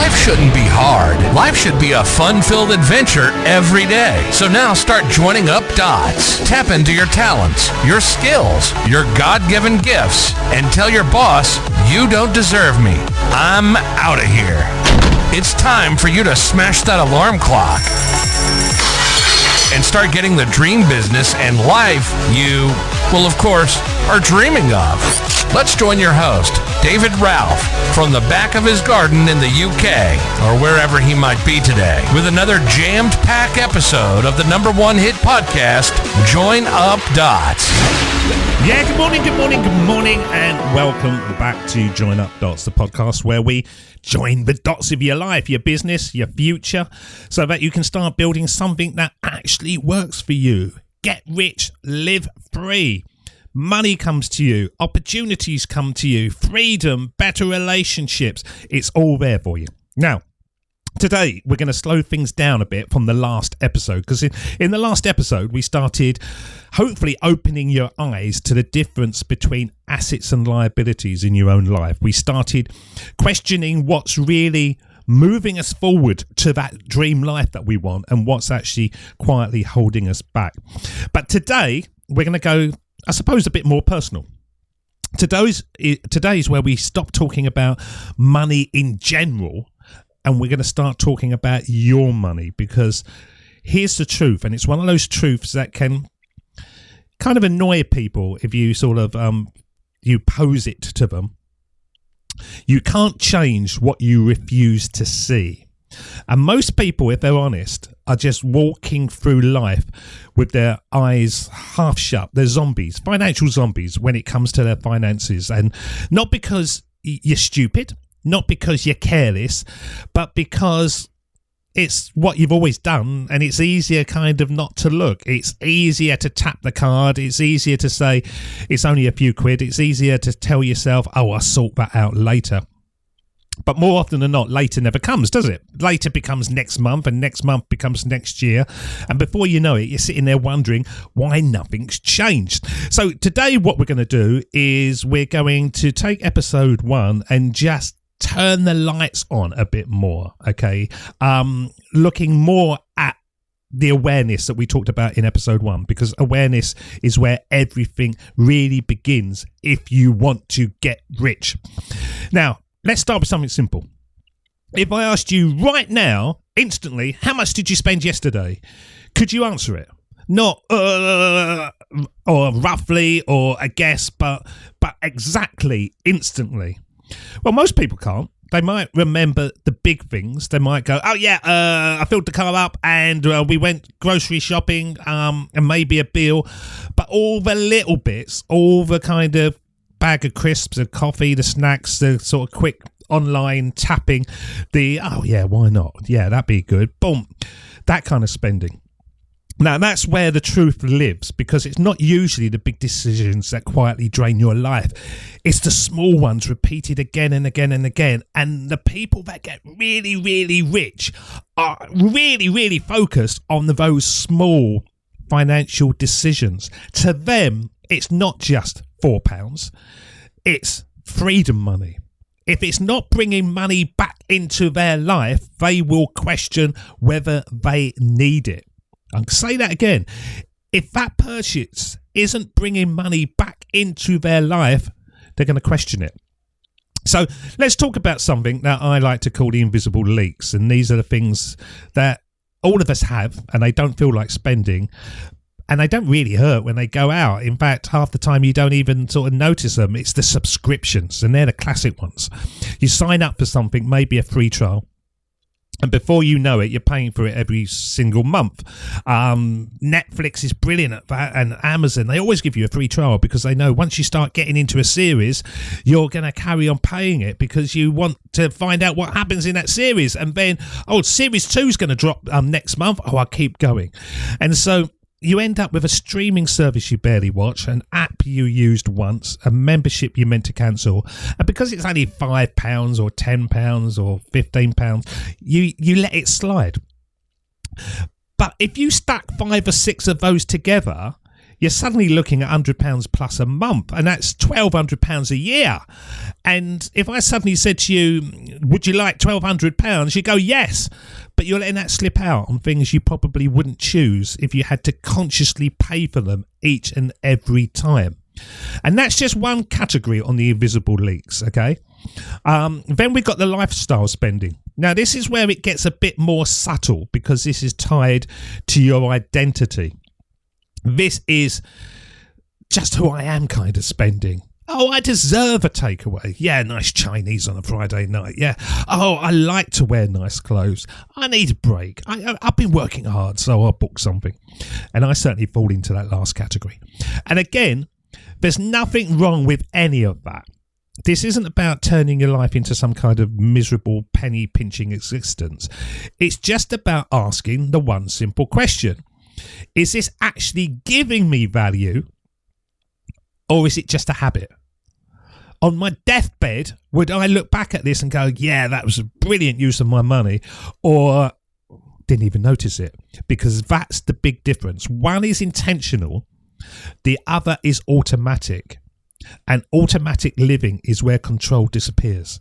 Life shouldn't be hard. Life should be a fun-filled adventure every day. So now start joining up dots. Tap into your talents, your skills, your God-given gifts, and tell your boss, you don't deserve me. I'm out of here. It's time for you to smash that alarm clock and start getting the dream business and life you, well, of course, are dreaming of. Let's join your host, David Ralph, from the back of his garden in the UK, or wherever he might be today, with another jammed-packed episode of the #1 hit podcast, Join Up Dots. Yeah, good morning, and welcome back to Join Up Dots, the podcast where we join the dots of your life, your business, your future, so that you can start building something that actually works for you. Get rich, live free. Money comes to you, opportunities come to you, freedom, better relationships. It's all there for you. Now, today, we're going to slow things down a bit from the last episode, because in the last episode, we started hopefully opening your eyes to the difference between assets and liabilities in your own life. We started questioning what's really moving us forward to that dream life that we want and what's actually quietly holding us back. But today, we're going to go, I suppose, a bit more personal. Today is where we stop talking about money in general, and we're going to start talking about your money, because here's the truth, and it's one of those truths that can kind of annoy people if you sort of you pose it to them. You can't change what you refuse to see. And most people, if they're honest, are just walking through life with their eyes half shut. They're zombies, financial zombies, when it comes to their finances. And not because you're stupid, not because you're careless, but because it's what you've always done, and it's easier kind of not to look. It's easier to tap the card. It's easier to say it's only a few quid. It's easier to tell yourself, oh, I'll sort that out later. But more often than not, later never comes, does it? Later becomes next month, and next month becomes next year. And before you know it, you're sitting there wondering why nothing's changed. So today what we're going to do is we're going to take episode 1 and just turn the lights on a bit more, okay? Looking more at the awareness that we talked about in episode 1, because awareness is where everything really begins if you want to get rich. Now, let's start with something simple. If I asked you right now, instantly, how much did you spend yesterday? Could you answer it? Not or roughly or a guess, but exactly, instantly. Well, most people can't. They might remember the big things. They might go, oh yeah, I filled the car up and we went grocery shopping and maybe a bill. But all the little bits, all the kind of bag of crisps, the coffee, the snacks, the sort of quick online tapping, the, oh yeah, why not? Yeah, that'd be good. Boom. That kind of spending. Now, that's where the truth lives, because it's not usually the big decisions that quietly drain your life. It's the small ones repeated again and again and again. And the people that get really, really rich are really, really focused on those small financial decisions. To them, it's not just £4. It's freedom money. If it's not bringing money back into their life, they will question whether they need it. I'll say that again. If that purchase isn't bringing money back into their life, they're going to question it. So let's talk about something that I like to call the invisible leaks. And these are the things that all of us have, and they don't feel like spending. And they don't really hurt when they go out. In fact, half the time you don't even sort of notice them. It's the subscriptions, and they're the classic ones. You sign up for something, maybe a free trial, and before you know it, you're paying for it every single month. Netflix is brilliant at that, and Amazon. They always give you a free trial because they know once you start getting into a series, you're going to carry on paying it because you want to find out what happens in that series. And then, oh, series 2 is going to drop next month. Oh, I'll keep going. And so you end up with a streaming service you barely watch, an app you used once, a membership you meant to cancel, and because it's only £5 or £10 or £15, you let it slide. But if you stack 5 or 6 of those together, you're suddenly looking at £100 plus a month, and that's £1,200 a year. And if I suddenly said to you, would you like £1,200? You go, yes, but you're letting that slip out on things you probably wouldn't choose if you had to consciously pay for them each and every time. And that's just one category on the invisible leaks, okay? Then we've got the lifestyle spending. Now, this is where it gets a bit more subtle because this is tied to your identity. This is just who I am kind of spending. Oh, I deserve a takeaway. Yeah, nice Chinese on a Friday night. Yeah. Oh, I like to wear nice clothes. I need a break. I've been working hard, so I'll book something. And I certainly fall into that last category. And again, there's nothing wrong with any of that. This isn't about turning your life into some kind of miserable penny-pinching existence. It's just about asking the one simple question. Is this actually giving me value, or is it just a habit? On my deathbed, would I look back at this and go, yeah, that was a brilliant use of my money, or didn't even notice it? Because that's the big difference. One is intentional, the other is automatic. And automatic living is where control disappears.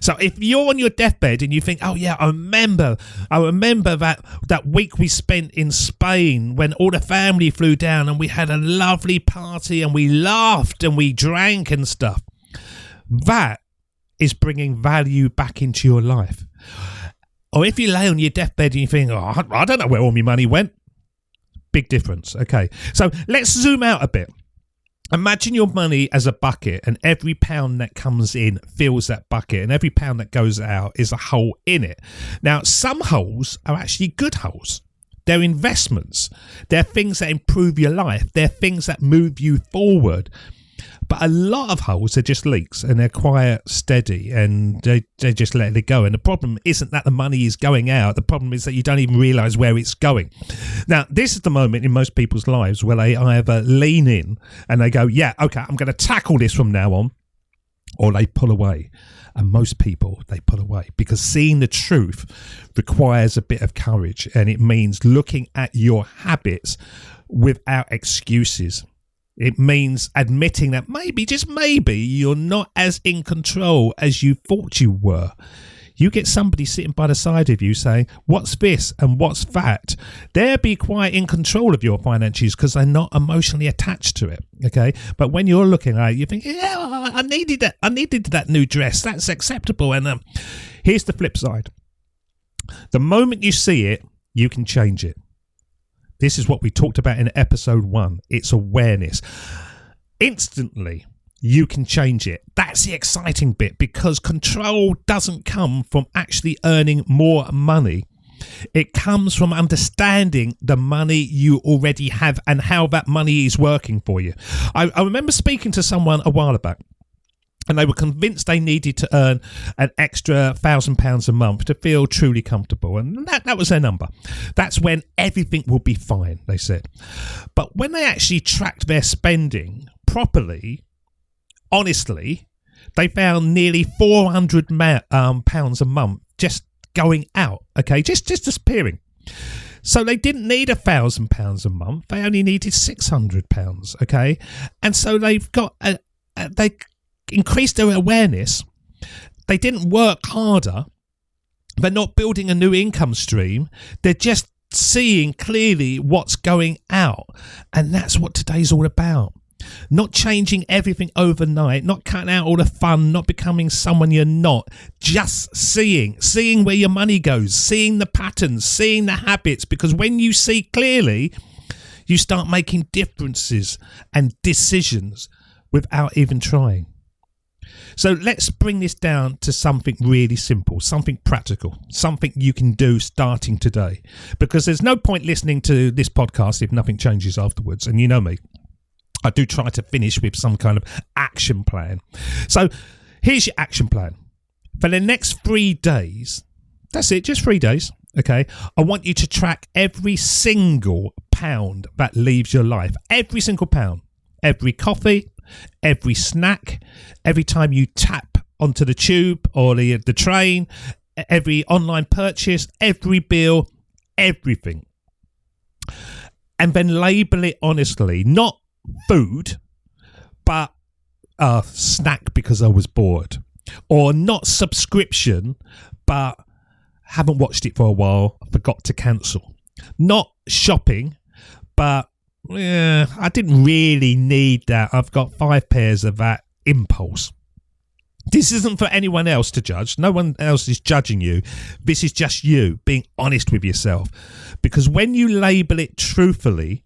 So if you're on your deathbed and you think, oh yeah, I remember that week we spent in Spain when all the family flew down and we had a lovely party and we laughed and we drank and stuff. That is bringing value back into your life. Or if you lay on your deathbed and you think, oh, I don't know where all my money went. Big difference. Okay, so let's zoom out a bit. Imagine your money as a bucket, and every pound that comes in fills that bucket, and every pound that goes out is a hole in it. Now, some holes are actually good holes. They're investments. They're things that improve your life. They're things that move you forward. But a lot of holes are just leaks, and they're quiet, steady, and they just let it go. And the problem isn't that the money is going out. The problem is that you don't even realise where it's going. Now, this is the moment in most people's lives where they either lean in and they go, yeah, okay, I'm going to tackle this from now on, or they pull away. And most people, they pull away because seeing the truth requires a bit of courage, and it means looking at your habits without excuses. It means admitting that maybe, just maybe, you're not as in control as you thought you were. You get somebody sitting by the side of you saying, what's this and what's that? They'll be quite in control of your finances because they're not emotionally attached to it. Okay. But when you're looking at it, you think, yeah, I needed that. I needed that new dress. That's acceptable. And here's the flip side. The moment you see it, you can change it. This is what we talked about in episode 1. It's awareness. Instantly, you can change it. That's the exciting bit, because control doesn't come from actually earning more money. It comes from understanding the money you already have and how that money is working for you. I remember speaking to someone a while back, and they were convinced they needed to earn an extra £1,000 a month to feel truly comfortable. And that was their number. That's when everything will be fine, they said. But when they actually tracked their spending properly, honestly, they found nearly £400 a month just going out, okay, just disappearing. So they didn't need £1,000 a month. They only needed £600, okay? And so they've got they increased their awareness. They didn't work harder. They're not building a new income stream. They're just seeing clearly what's going out. And that's what today's all about. Not changing everything overnight, not cutting out all the fun, not becoming someone you're not. Just seeing where your money goes, seeing the patterns, seeing the habits. Because when you see clearly, you start making differences and decisions without even trying. So let's bring this down to something really simple, something practical, something you can do starting today. Because there's no point listening to this podcast if nothing changes afterwards. And you know me, I do try to finish with some kind of action plan. So here's your action plan. For the next 3 days, that's it, just 3 days, okay? I want you to track every single pound that leaves your life. Every single pound. Every coffee, every snack, every time you tap onto the tube or the train, every online purchase, every bill, everything. and then label it honestly. Not food, but a snack because I was bored. Or not subscription, but haven't watched it for a while, forgot to cancel. Not shopping, but I didn't really need that. I've got 5 pairs of that impulse. This isn't for anyone else to judge. No one else is judging you. This is just you being honest with yourself. Because when you label it truthfully,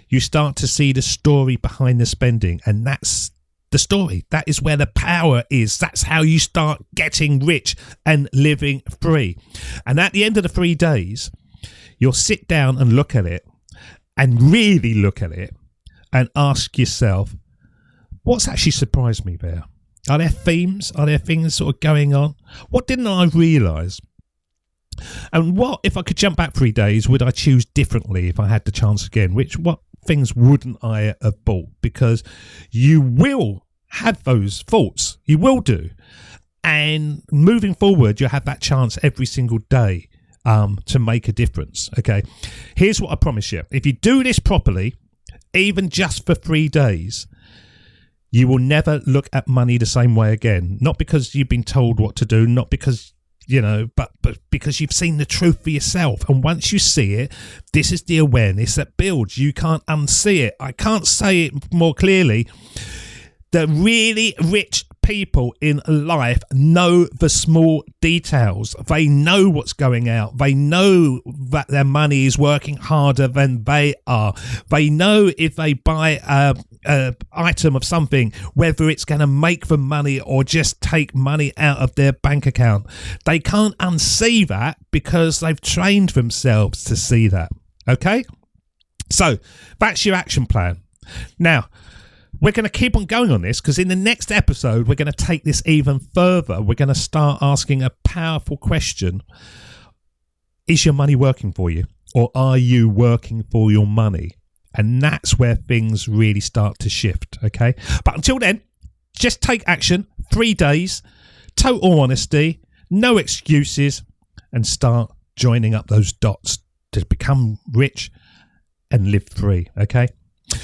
you start to see the story behind the spending. And that's the story. That is where the power is. That's how you start getting rich and living free. And at the end of the 3 days, you'll sit down and look at it and really look at it and ask yourself, what's actually surprised me there? Are there themes? Are there things sort of going on? What didn't I realise? And what, if I could jump back 3 days, would I choose differently if I had the chance again? What things wouldn't I have bought? Because you will have those thoughts. You will do. And moving forward, you'll have that chance every single day to make a difference. Okay. Here's what I promise you. If you do this properly, even just for 3 days, you will never look at money the same way again. Not because you've been told what to do, not because, but because you've seen the truth for yourself. And once you see it, this is the awareness that builds. You can't unsee it. I can't say it more clearly. The really rich people in life know the small details. They know what's going out. They know that their money is working harder than they are. They know if they buy an item of something, whether it's going to make them money or just take money out of their bank account. They can't unsee that because they've trained themselves to see that. Okay? So that's your action plan. Now, we're going to keep on going on this because in the next episode, we're going to take this even further. We're going to start asking a powerful question. Is your money working for you? Or are you working for your money? And that's where things really start to shift, okay? But until then, just take action. 3 days, total honesty, no excuses, and start joining up those dots to become rich and live free, okay?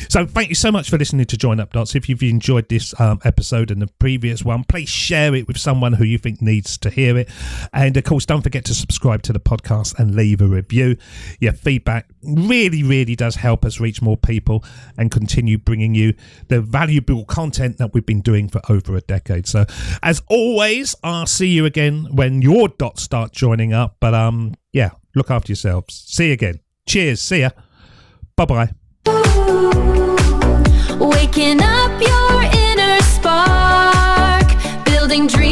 So thank you so much for listening to Join Up Dots. If you've enjoyed this episode and the previous one, please share it with someone who you think needs to hear it. And of course, don't forget to subscribe to the podcast and leave a review. Your feedback really, really does help us reach more people and continue bringing you the valuable content that we've been doing for over a decade. So as always, I'll see you again when your dots start joining up. But look after yourselves. See you again. Cheers. See ya. Bye-bye. Waking up your inner spark, building dreams.